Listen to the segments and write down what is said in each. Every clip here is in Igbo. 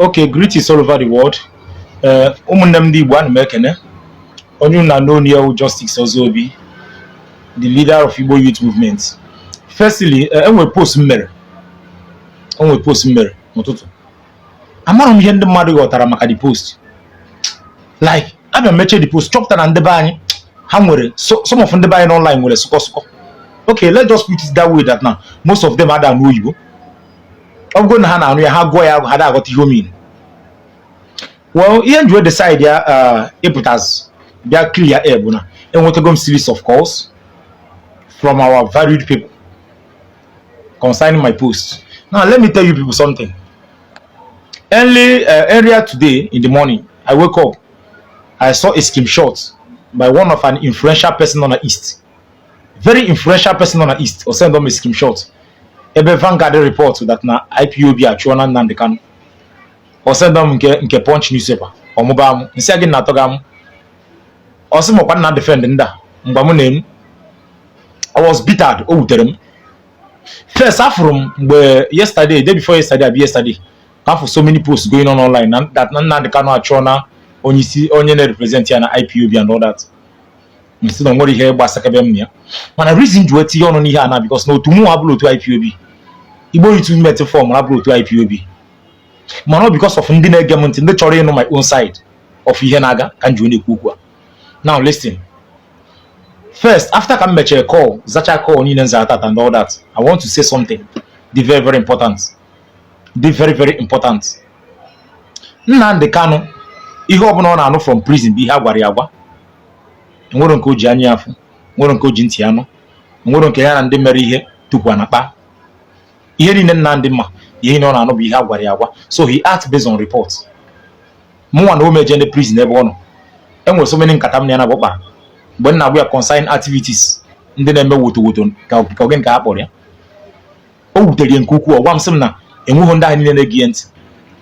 Okay, greetings all over the world. Ndigbo and Mekene. Onyu na known here Justice Ozobi, the leader of Igbo youth movement. Firstly, we post mere. We post mere. Mototo. Amara m ihe ndị mmadụ ghọtara maka the post. Like, abịa meche the post, chọpụta na ndị be anyị ha nwere some of ndị be anyị online nwere sụkọ. Okay, let's just put it that way that now most of them ada anụ Igbo. Ọ go na ha na anụ ya ha gụọ ya ha da aghọta ihe o mean. Well, ihe njiwe decide ya ịpụtaz bịa clear air bụ na enwetagom series of calls from our varied people concerning my post. Now let me tell you people something. Earlier today in the morning, I woke up, I saw a screenshot by one of an influential person on the East. Very influential person on the East, or send them a screenshot. Ebe Vanguard report that na Ipob achụọna Nnamdi Kanu. Or send them nke Punch newspaper. Or mobile. Nsi again na togam. Or some of na defend nda. Mgba name. I was bittered. Oh, terem. First, from yesterday, day before yesterday, after so many posts going on online that Nnamdi Kanu achụọna onye represent ya na Ipob and all that. Instead of what here basakabem nia. When I reason to eti on here na because no to move ablo to Ipob. Igbo youth movement form ablo to Ipob. Man, not because of ndị na-egemente ndị chọrọ ịnụ my own side of ihe na-aga ka nju na-ekwu. Now listen. First, after I make a call, zacha call niile nzata and all that, I want to say something. The very very important. The very very important. Nnamdi Kanu ihe ọbụla ọ na-anụ from prison bụ ihe agwara ya agwa. Nwere nke o ji anya afụ, nwere nke o ji ntị anụ, nwere nke ya na ndị mere ihe tupu anakpa. Ihe niile Nnamdi mma. So he acts based on reports. Mwa no meje in prison ebe ono. Enwe so many nkata m na bokpa. When na we are consign activities ndị na-eme woto ka ogen ka akpọrọ ya. O wutere nkuku o gwam sim na enwe ndị ahụ niile na-egi ntị.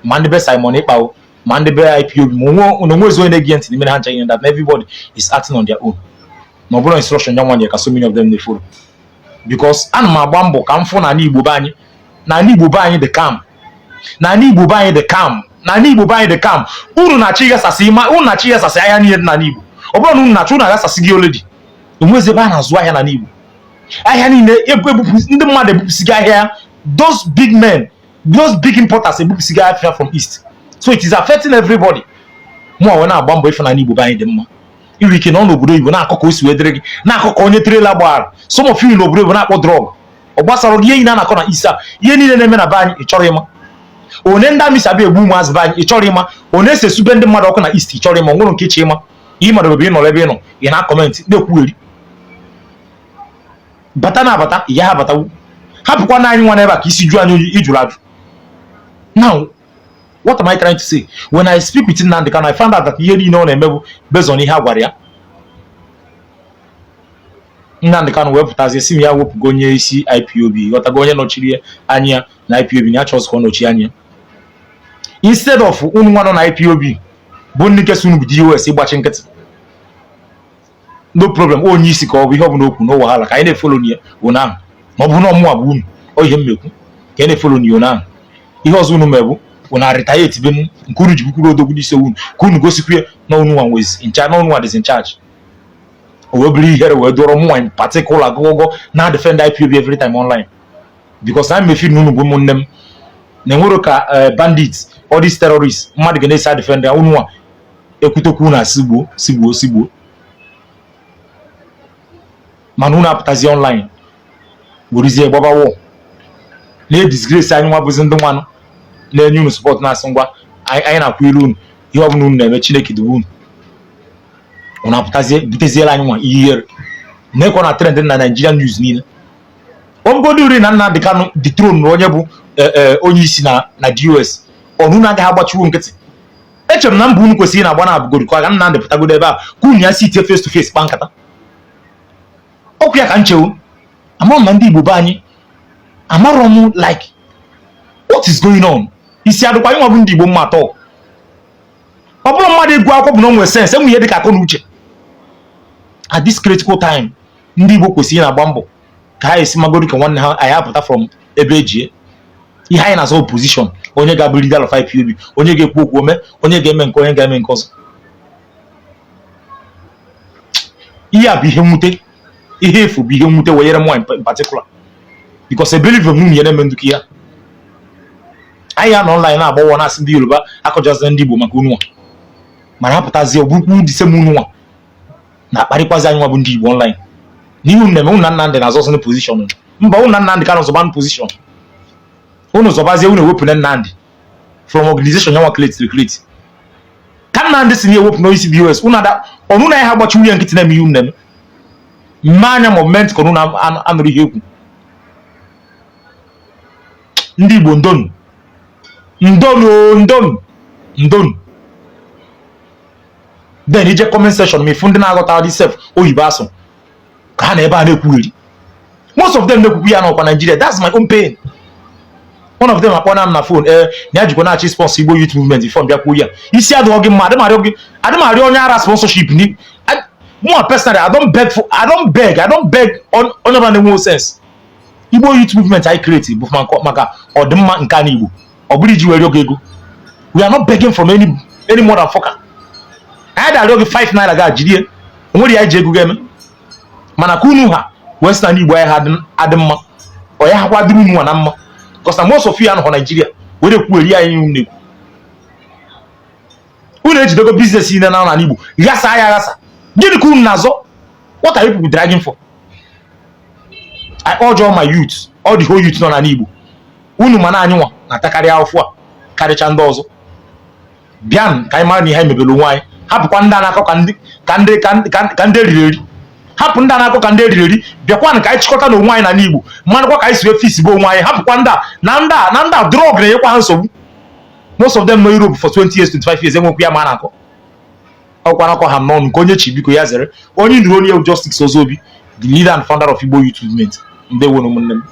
Ma ndị be Simon Ekpao, ma ndị be Ipob, no nwe zo na-egi ntị n'ime ha ncha that everybody is acting on their own. No bụrụ instruction ya nwanye ka so many of them dey follow. Because ana m agba mbọ ka m fụ na Igbo be anyị na Igbo be anyị the calm. Na Igbo be anyị the calm. Na Igbo be anyị the calm. Unu na chi gasasị ma unu na chi gasasị ahịa niile na Igbo. Ọ bụrụ na unu na chi unu gasasị gị already. Enweze ebe a na-azụ ahịa na Igbo. Ahịa niile ebupụ ndị mmadụ ebupụsị ahịa. Those big men, those big importers ebupụsị ahịa from east. So it is affecting everybody. Mụ onwe na-agba mbọ ife na Igbo be anyị dị mma. Iri ike na ọ n'obodo Igbo na-akọ osi wee dịrị gị. Na-akọ onye trailer gbara. Some of you n'obodo Igbo na-akpọ drug. Ọ gbasara ihe niile na-akọ na isa ihe niile na-eme na be anyị ịchọrọ ịma one ndị amị sabi egbu ụmụazị be anyị ịchọrọ ịma one ese sube ndị mmadụ ọkụ na east ịchọrọ ịma nwere nke iche ịma ihe mmadụ ebe ị nọ ebe ị nọ ị na-akọmentị na-ekwugheri bata na abata ya ha batawu hapụkwa na anyị nwa n'ebe a ka isi ju anyị ijuru ajụ. Now what am I trying to say? When I speak with Nnamdi Kanu, I found out that ihe niile ọ na-emebu based on ihe a gwara ya. Nnamdi Kanu wepụtazie si ya wepụgo onye isi Ipob ghọtago onye nọchiri anya na Ipob na achọs ka ọ nọchi anya instead of unu nwa nọ na Ipob bụ ndị nke sunu bụ DOS ịgbachi nkịtị no problem onye isi ka ọ bụ ihe ọ bụ n'okwu no wahala ka anyị na-efolo nye ụnahụ ma ọ bụ na ọmụwa bụ unu ọ ihe mmekwu ka anyị na-efolo nye ụnahụ ihe ọzọ unu mebu unu retire be nke unu ji bukwuru odogwu n'isi unu ka unu gosikwe na unu nwa nwezi in charge na unu nwa is in charge. We believe here we do more in particular go now defend Ipob every time online because I'm a few no women them ka bandits all these terrorists mad gonna say defend their own one ekutoku na sigbo manuna aptazi online worizie baba wo na disgrace anyị nwa bụzi ndị nwanụ na-enye unu support na asị anyị na-akwa ilu unu ihe ọbụla unu na-eme Chineke dị unu una putazie biteziela anyị nwa ihe na-ekọ na trend na Nigerian news niile omgodo uri na Nnamdi Kanu the throne onye bụ onye isi na DOS onu na-agaghị agbachiwo nkịtị echere na mbụ unu kwesịrị na agba na abụgoro ka Nnamdi pụtagodo ebe a ka unu ya si tie face to face kpa nkata okwu ya ka nchewo ama ma ndị Igbo be anyị amarọ m like what is going on isi adịkwa anyị nwa bụ ndị Igbo mma atọ ọ bụrụ mmadụ egwu akwụkwọ bụ na onwe sense enwe ihe dị ka akọ na uche at this critical time ndị Igbo kwesịrị na agba mbọ ka ha esi magoro ka nwanne ha anyị apụta from ebe ejie ihe anyị na-azọ opposition onye ga-abụ leader of IPOB onye ga-ekwu okwu ome onye ga-eme nke onye ga-eme nke ọzọ. Ihe a bụ ihe mwute, ihe efu bụ ihe mwute weyere mwa in particular because I believe m nwunye na-eme nduki ya. Anyị ya nọ online na-agbawa na-asị ndị Yoruba akọjọzị ndị Igbo maka unu mana hapụtazie ogbukwu ndị sem unu na-akparịkwazi anyị nwa bụ ndị Igbo online n'ihu na-eme unu na Nnamdi na-azọzị na position mba unu na Nnamdi Kanu zọba position unu zọbazie unu ewepụ na Nnamdi from organization yanwa create ka Nnamdi si na-ewepụ n'isi BOS unu ada ọnụ na ya ha gbachi nwunye nkịtị na-eme ihe unu na-eme mmanya moment ka unu anụrụ ihe ekwu. Ndị Igbo ndonu then ije comment section me fu ndị na-aghọta dị self oyibo asụ ka ha na ebe a na-ekwugheri most of them na-ekwukwu ya n'ọkwa Nigeria. That's my own pain. One of them akpọna m na phone na ya jikwa na-achị sponsor Igbo youth movement before bịa kwuo ya isi adịghị gị mma adịmarịọ onye ara sponsorship ni more personally I don't beg onye ọbụla na-enwe sense. Igbo youth movement I create bụ maka ọdịmma nke anyị Igbo ọ bụrụ iji were oge ego. We are not begging from any more than fucker. I had a 5 naira ga jidie onwere ya ji ego ga-eme mana ka unu ha western Igbo ya adị mma ọ ya hakwa dịrị unu na mma because most of you anọ Nigeria were kwueri anyị unu ekwu unu ejidego business ine na Igbo ghasa ya ghasa gịnị ka unu na-azọ? What are you people dragging for? I urge all my youth, all the whole youth nọ na Igbo unu mana anyị nwa na-atakarị afọ a karịcha ndị ọzọ bịan ka anyị mara na ihe anyị mebere onwe anyị. Hapụkwa ndị na-akọ ka ndị eriri hapụ ndị na-akọ ka ndị eriri bịakwa ka anyị chịkọta na onwe anyị na Igbo marakwa ka anyị si efisi bụ onwe anyị. Hapụkwa ndị na drug na-enyekwa ha nsogbu. Most of them no Europe for 20 years 25 years enwekwu ya ma na-akọ ọkwa nakọ ha n'ọnụ nke onye chi biko ya zere onye nduru onye Justice Ozobi the leader and founder of Igbo Youth Movement. Ndewo ụmụnne m.